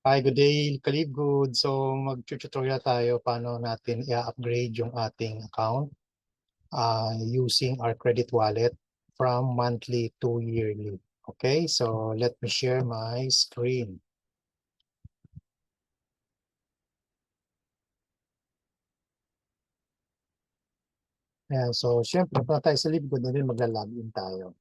Hi, good day, Kalibgood. So, mag-tutorial tayo paano natin i-upgrade yung ating account using our credit wallet from monthly to yearly. Okay, so let me share my screen. Ayan, so, syempre, punta tayo sa Libgood and then magla-login tayo.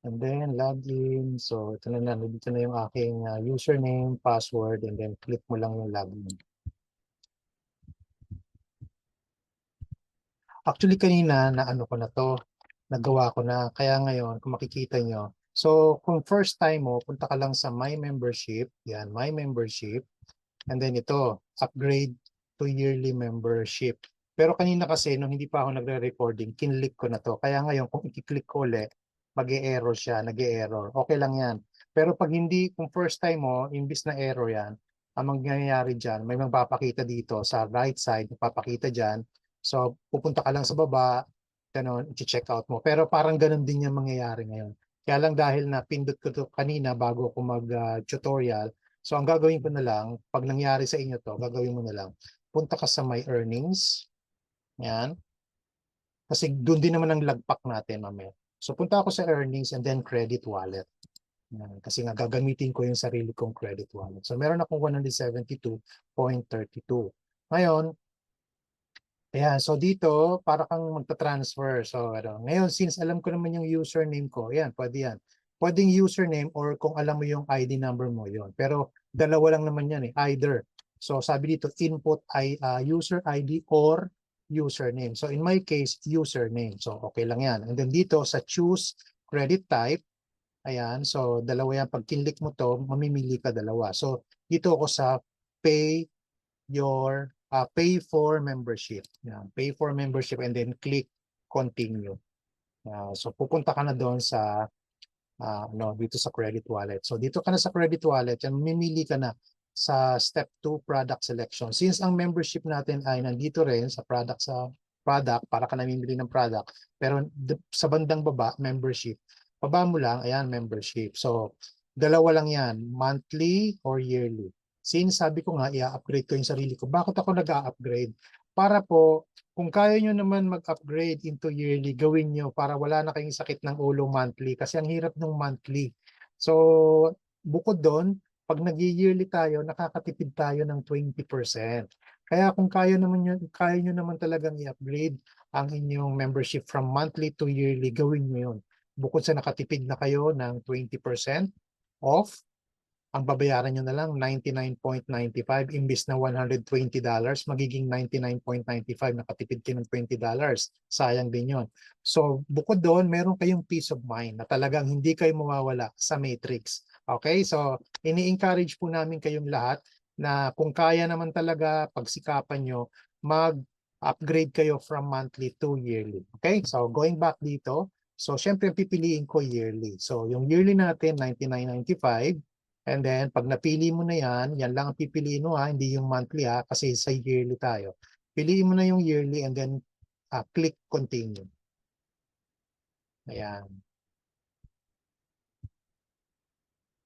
And then, login. So, ito na, dito na yung aking username, password, and then click mo lang yung login. Actually, kanina na ano ko na to, nagawa ko na. Kaya ngayon, kung makikita nyo, so kung first time mo, punta ka lang sa My Membership. Yan, My Membership. And then ito, upgrade to yearly membership. Pero kanina kasi, nung hindi pa ako nagre-recording, kinlik ko na to. Kaya ngayon, kung i-click ko ulit, mag-e-error siya, nag-e-error. Okay lang yan. Pero pag hindi, kung first time mo, imbis na error yan, ang mangyayari dyan, may magpapakita dito sa right side, magpapakita dyan. So, pupunta ka lang sa baba, ganun, i-check out mo. Pero parang ganun din yung mangyayari ngayon. Kaya lang dahil na pindot ko to kanina bago ako mag-tutorial, so ang gagawin ko na lang, pag nangyari sa inyo to, gagawin mo na lang, punta ka sa My Earnings. Yan. Kasi doon din naman ang lagpak natin mamaya. So punta ako sa Earnings and then Credit Wallet. Yan. Kasi nga gagamitin ko yung sarili kong credit wallet. So meron akong 172.32. Ngayon, ayan, so dito, para kang magta-transfer. So, ngayon, since alam ko naman yung username ko, ayan, pwede yan. Pwedeng username or kung alam mo yung ID number mo, yon. Pero dalawa lang naman yan eh, either. So, sabi dito, input user ID or username. So, in my case, username. So, okay lang yan. And then dito, sa choose credit type, ayan, so dalawa yan. Pag kinlik mo to, mamimili ka dalawa. So, dito ako sa pay your pay for membership. Yan, pay for membership and then click continue. So pupunta ka na doon sa dito sa credit wallet. So dito ka na sa credit wallet, yan mamimili ka na sa step 2 product selection. Since ang membership natin ay nandito rin sa product para ka namimili ng product, pero sa bandang baba membership. Baba mo lang, ayan membership. So dalawa lang yan, monthly or yearly. Since sabi ko nga, i-upgrade ko yung sarili ko. Bakit ako nag-upgrade? Para po, kung kaya nyo naman mag-upgrade into yearly, gawin nyo para wala na kayong sakit ng ulo monthly. Kasi ang hirap ng monthly. So, bukod doon, pag nag-yearly tayo, nakakatipid tayo ng 20%. Kaya kung kaya nyo naman talagang i-upgrade ang inyong membership from monthly to yearly, gawin nyo yun. Bukod sa nakatipid na kayo ng 20% off, ang babayaran nyo na lang 99.95 imbis na $120, magiging 99.95, nakatipid kayo ng $20. Sayang din yon. So bukod doon, meron kayong peace of mind na talagang hindi kayo mawawala sa Matrix. Okay? So ini-encourage po namin kayong lahat na kung kaya naman talaga pagsikapan nyo, mag-upgrade kayo from monthly to yearly. Okay? So going back dito, so syempre pipiliin ko yearly. So yung yearly natin, 99.95. And then, pag napili mo na yan, yan lang ang pipiliin mo ha, hindi yung monthly ha, kasi sa yearly tayo. Piliin mo na yung yearly and then click continue. Ayan.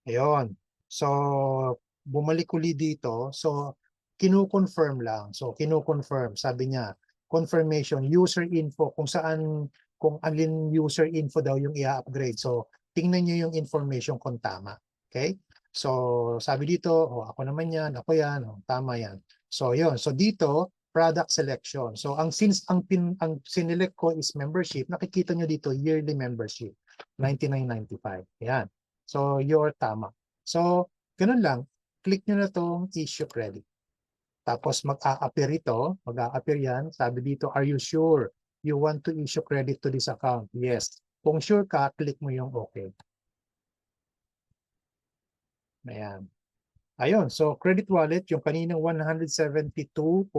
Ayun. So, bumalik uli dito. So, kinu-confirm lang. So, kinu-confirm. Sabi niya, confirmation, user info, kung saan, kung alin user info daw yung i-upgrade. So, tingnan niyo yung information kung tama. Okay? So, sabi dito, oh, ako naman yan, ako yan, oh, tama yan. So, yun. So, dito, product selection. So, since ang sinelect ko is membership, nakikita nyo dito, yearly membership, 99.95. Yan. So, you're tama. So, ganun lang. Click nyo na itong issue credit. Tapos, mag-a-appear ito. Mag-a-appear yan. Sabi dito, are you sure you want to issue credit to this account? Yes. Kung sure ka, click mo yung okay. Ayan. Ayun. So, credit wallet, yung kaninang 172.37,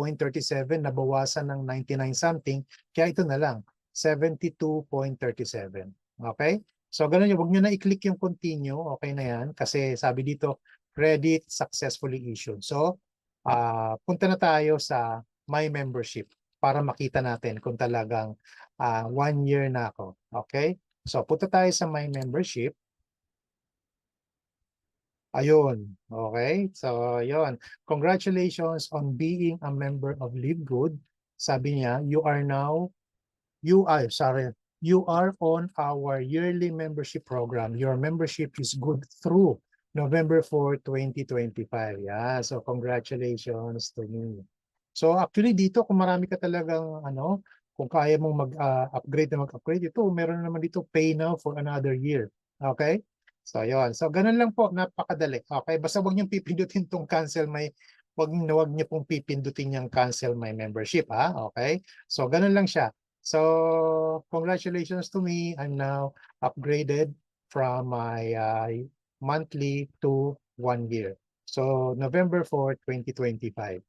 nabawasan ng 99 something. Kaya ito na lang, 72.37. Okay? So, ganun yun. Huwag nyo na i-click yung continue. Okay na yan. Kasi sabi dito, credit successfully issued. So, punta na tayo sa My Membership para makita natin kung talagang 1 year na ako. Okay? So, punta tayo sa My Membership. Ayun. Okay? So, yun. Congratulations on being a member of Live Good. Sabi niya, you are on our yearly membership program. Your membership is good through November 4, 2025. Yeah, so congratulations to me. So actually dito kung marami ka talagang kung kaya mong mag-upgrade na mag-upgrade ito, meron naman dito pay now for another year. Okay? So yon. So ganun lang po, napakadali. Okay, basta wag niyo pipindutin tong cancel my wag niyo pong pipindutin yung cancel my membership ha. Okay? So ganun lang siya. So, congratulations to me. I'm now upgraded from my monthly to 1 year. So, November 4, 2025.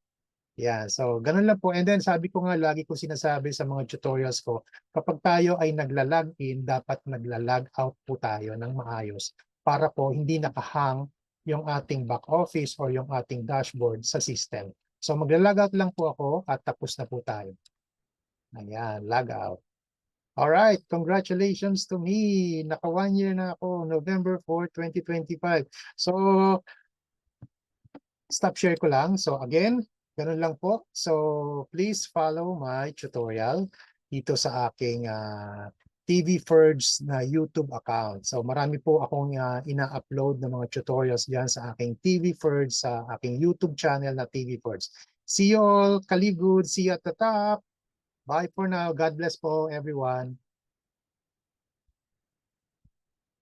Yeah, so ganun lang po. And then sabi ko nga, lagi ko sinasabi sa mga tutorials ko, kapag tayo ay nagla-log in, dapat nagla-log out po tayo ng maayos para po hindi nakahang yung ating back office or yung ating dashboard sa system. So magla-log out lang po ako at tapos na po tayo. Ayan, log out. Alright, congratulations to me. Naka 1 year na ako, November 4, 2025. So, stop share ko lang. So again, ganun lang po. So please follow my tutorial dito sa aking TV Ferds na YouTube account. So marami po akong ina-upload ng mga tutorials diyan sa aking TV Ferds, sa aking YouTube channel na TV Ferds. See you all. Kaligud. See you at the top. Bye for now. God bless po everyone.